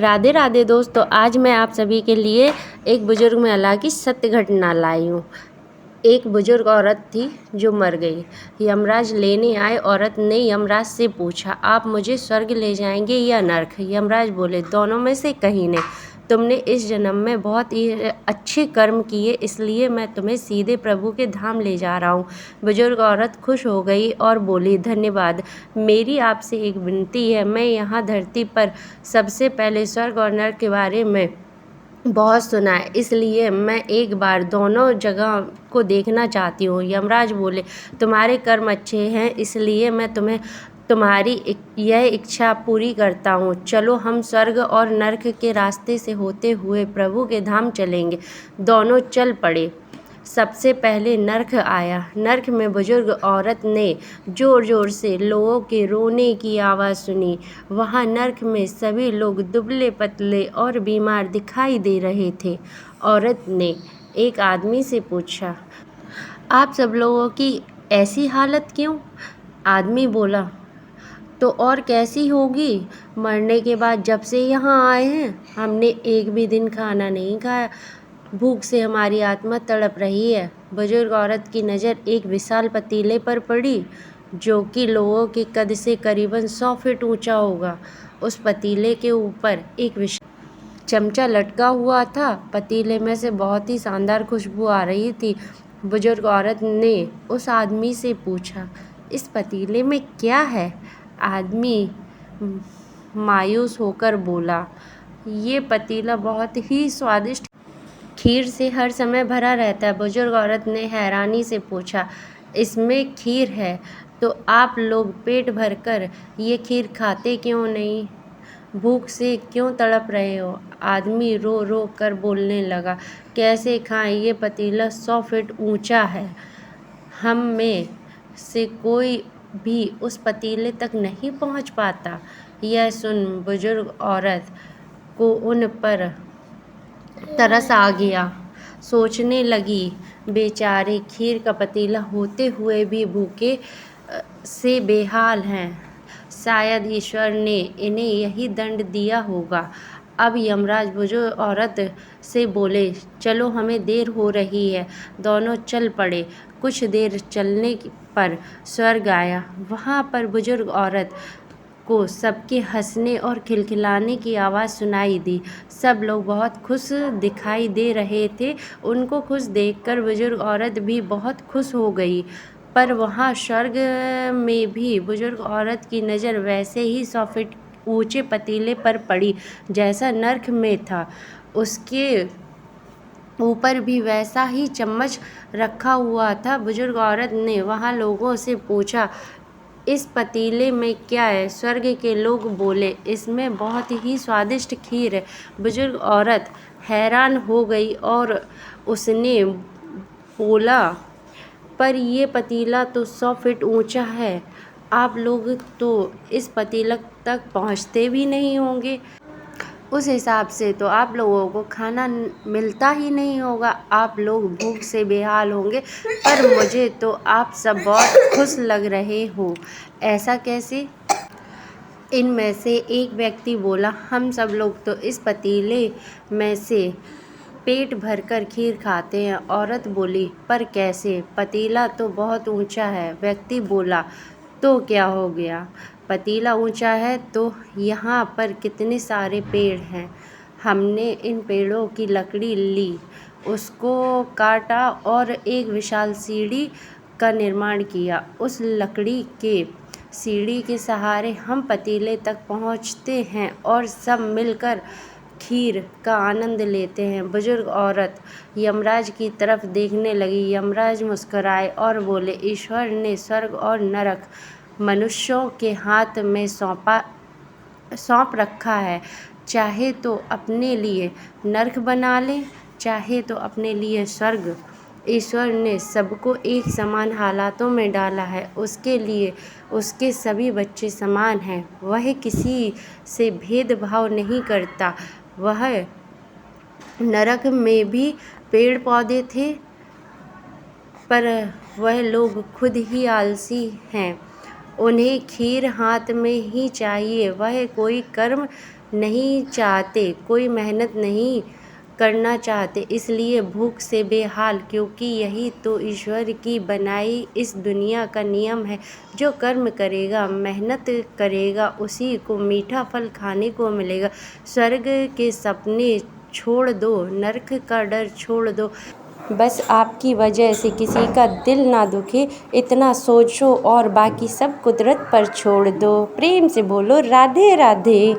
राधे राधे दोस्तों, आज मैं आप सभी के लिए एक बुजुर्ग महिला की सत्य घटना लाई हूँ। एक बुजुर्ग औरत थी जो मर गई। यमराज लेने आए। औरत ने यमराज से पूछा, आप मुझे स्वर्ग ले जाएंगे या नर्क? यमराज बोले, दोनों में से कहीं नहीं। तुमने इस जन्म में बहुत ही अच्छे कर्म किए, इसलिए मैं तुम्हें सीधे प्रभु के धाम ले जा रहा हूँ। बुजुर्ग औरत खुश हो गई और बोली, धन्यवाद। मेरी आपसे एक विनती है, मैं यहाँ धरती पर सबसे पहले स्वर्ग और नर्क के बारे में बहुत सुना है, इसलिए मैं एक बार दोनों जगह को देखना चाहती हूँ। यमराज बोले, तुम्हारे कर्म अच्छे हैं, इसलिए मैं तुम्हारी यह इच्छा पूरी करता हूँ। चलो, हम स्वर्ग और नर्क के रास्ते से होते हुए प्रभु के धाम चलेंगे। दोनों चल पड़े। सबसे पहले नर्क आया। नर्क में बुजुर्ग औरत ने ज़ोर ज़ोर से लोगों के रोने की आवाज़ सुनी। वहाँ नर्क में सभी लोग दुबले पतले और बीमार दिखाई दे रहे थे। औरत ने एक आदमी से पूछा, आप सब लोगों की ऐसी हालत क्यों? आदमी बोला, तो और कैसी होगी? मरने के बाद जब से यहाँ आए हैं, हमने एक भी दिन खाना नहीं खाया। भूख से हमारी आत्मा तड़प रही है। बुजुर्ग औरत की नज़र एक विशाल पतीले पर पड़ी, जो कि लोगों के कद से करीबन 100 फीट ऊंचा होगा। उस पतीले के ऊपर एक विशाल चमचा लटका हुआ था। पतीले में से बहुत ही शानदार खुशबू आ रही थी। बुजुर्ग औरत ने उस आदमी से पूछा, इस पतीले में क्या है? आदमी मायूस होकर बोला, ये पतीला बहुत ही स्वादिष्ट खीर से हर समय भरा रहता है। बुजुर्ग औरत ने हैरानी से पूछा, इसमें खीर है तो आप लोग पेट भरकर ये खीर खाते क्यों नहीं? भूख से क्यों तड़प रहे हो? आदमी रो रो कर बोलने लगा, कैसे खाएं? ये पतीला 100 फीट ऊंचा है। हम में से कोई भी उस पतीले तक नहीं पहुंच पाता। यह सुन बुजुर्ग औरत को उन पर तरस आ गया। सोचने लगी, बेचारे खीर का पतीला होते हुए भी भूखे से बेहाल हैं। शायद ईश्वर ने इन्हें यही दंड दिया होगा। अब यमराज बुजुर्ग औरत से बोले, चलो, हमें देर हो रही है। दोनों चल पड़े। कुछ देर चलने पर स्वर्ग आया। वहाँ पर बुजुर्ग औरत को सबके हंसने और खिलखिलाने की आवाज़ सुनाई दी। सब लोग बहुत खुश दिखाई दे रहे थे। उनको खुश देखकर बुजुर्ग औरत भी बहुत खुश हो गई। पर वहाँ स्वर्ग में भी बुजुर्ग औरत की नज़र वैसे ही 100 फीट ऊंचे पतीले पर पड़ी जैसा नर्क में था। उसके ऊपर भी वैसा ही चम्मच रखा हुआ था। बुजुर्ग औरत ने वहाँ लोगों से पूछा, इस पतीले में क्या है? स्वर्ग के लोग बोले, इसमें बहुत ही स्वादिष्ट खीर है। बुजुर्ग औरत हैरान हो गई और उसने बोला, पर ये पतीला तो 100 फीट ऊंचा है। आप लोग तो इस पतीला तक पहुंचते भी नहीं होंगे। उस हिसाब से तो आप लोगों को खाना मिलता ही नहीं होगा। आप लोग भूख से बेहाल होंगे। पर मुझे तो आप सब बहुत खुश लग रहे हो। ऐसा कैसे? इनमें से एक व्यक्ति बोला, हम सब लोग तो इस पतीले में से पेट भरकर खीर खाते हैं। औरत बोली, पर कैसे? पतीला तो बहुत ऊंचा है। व्यक्ति बोला, तो क्या हो गया? पतीला ऊंचा है तो यहाँ पर कितने सारे पेड़ हैं। हमने इन पेड़ों की लकड़ी ली, उसको काटा और एक विशाल सीढ़ी का निर्माण किया। उस लकड़ी के सीढ़ी के सहारे हम पतीले तक पहुँचते हैं और सब मिलकर खीर का आनंद लेते हैं। बुजुर्ग औरत यमराज की तरफ देखने लगी। यमराज मुस्कुराए और बोले, ईश्वर ने स्वर्ग और नरक मनुष्यों के हाथ में सौंप रखा है। चाहे तो अपने लिए नरक बना ले, चाहे तो अपने लिए स्वर्ग। ईश्वर ने सबको एक समान हालातों में डाला है। उसके लिए उसके सभी बच्चे समान हैं। वह किसी से भेदभाव नहीं करता। वह नरक में भी पेड़ पौधे थे, पर वह लोग खुद ही आलसी हैं। उन्हें खीर हाथ में ही चाहिए। वह कोई कर्म नहीं चाहते, कोई मेहनत नहीं करना चाहते, इसलिए भूख से बेहाल, क्योंकि यही तो ईश्वर की बनाई इस दुनिया का नियम है। जो कर्म करेगा, मेहनत करेगा, उसी को मीठा फल खाने को मिलेगा। स्वर्ग के सपने छोड़ दो, नरक का डर छोड़ दो, बस आपकी वजह से किसी का दिल ना दुखे, इतना सोचो और बाकी सब कुदरत पर छोड़ दो। प्रेम से बोलो राधे राधे।